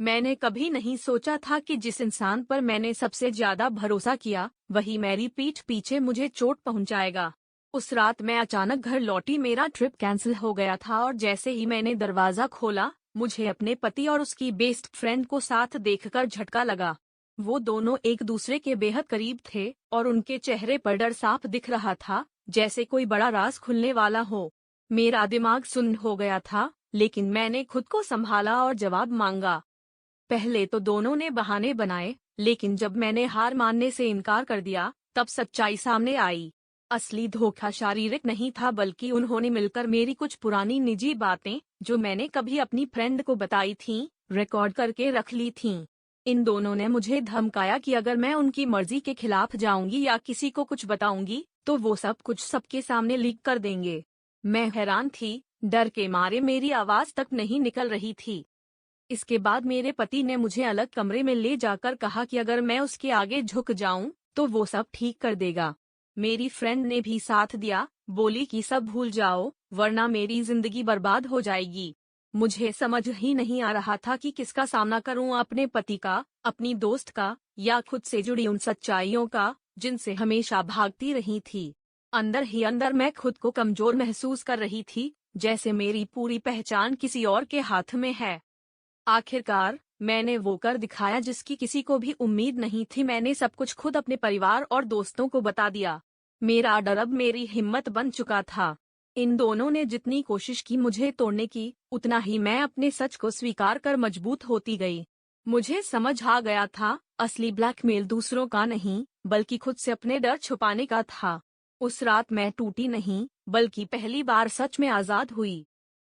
मैंने कभी नहीं सोचा था कि जिस इंसान पर मैंने सबसे ज्यादा भरोसा किया, वही मेरी पीठ पीछे मुझे चोट पहुंचाएगा। उस रात मैं अचानक घर लौटी, मेरा ट्रिप कैंसिल हो गया था और जैसे ही मैंने दरवाजा खोला, मुझे अपने पति और उसकी बेस्ट फ्रेंड को साथ देखकर झटका लगा। वो दोनों एक दूसरे के बेहद करीब थे और उनके चेहरे पर डर साफ दिख रहा था, जैसे कोई बड़ा राज खुलने वाला हो। मेरा दिमाग सुन्न हो गया था, लेकिन मैंने खुद को संभाला और जवाब मांगा। पहले तो दोनों ने बहाने बनाए, लेकिन जब मैंने हार मानने से इनकार कर दिया, तब सच्चाई सामने आई। असली धोखा शारीरिक नहीं था, बल्कि उन्होंने मिलकर मेरी कुछ पुरानी निजी बातें, जो मैंने कभी अपनी फ्रेंड को बताई थीं, रिकॉर्ड करके रख ली थीं। इन दोनों ने मुझे धमकाया कि अगर मैं उनकी मर्जी के खिलाफ जाऊंगी या किसी को कुछ बताऊंगी, तो वो सब कुछ सबके सामने लीक कर देंगे। मैं हैरान थी, डर के मारे मेरी आवाज तक नहीं निकल रही थी। इसके बाद मेरे पति ने मुझे अलग कमरे में ले जाकर कहा कि अगर मैं उसके आगे झुक जाऊं, तो वो सब ठीक कर देगा। मेरी फ्रेंड ने भी साथ दिया, बोली कि सब भूल जाओ, वरना मेरी जिंदगी बर्बाद हो जाएगी। मुझे समझ ही नहीं आ रहा था कि किसका सामना करूं, अपने पति का, अपनी दोस्त का, या खुद से जुड़ी उन सच्चाइयों का, जिनसे हमेशा भागती रही थी। अंदर ही अंदर मैं खुद को कमजोर महसूस कर रही थी, जैसे मेरी पूरी पहचान किसी और के हाथ में है। आखिरकार मैंने वो कर दिखाया जिसकी किसी को भी उम्मीद नहीं थी। मैंने सब कुछ खुद अपने परिवार और दोस्तों को बता दिया। मेरा डर अब मेरी हिम्मत बन चुका था। इन दोनों ने जितनी कोशिश की मुझे तोड़ने की, उतना ही मैं अपने सच को स्वीकार कर मजबूत होती गई। मुझे समझ आ गया था, असली ब्लैकमेल दूसरों का नहीं, बल्कि खुद से अपने डर छुपाने का था। उस रात मैं टूटी नहीं, बल्कि पहली बार सच में आजाद हुई।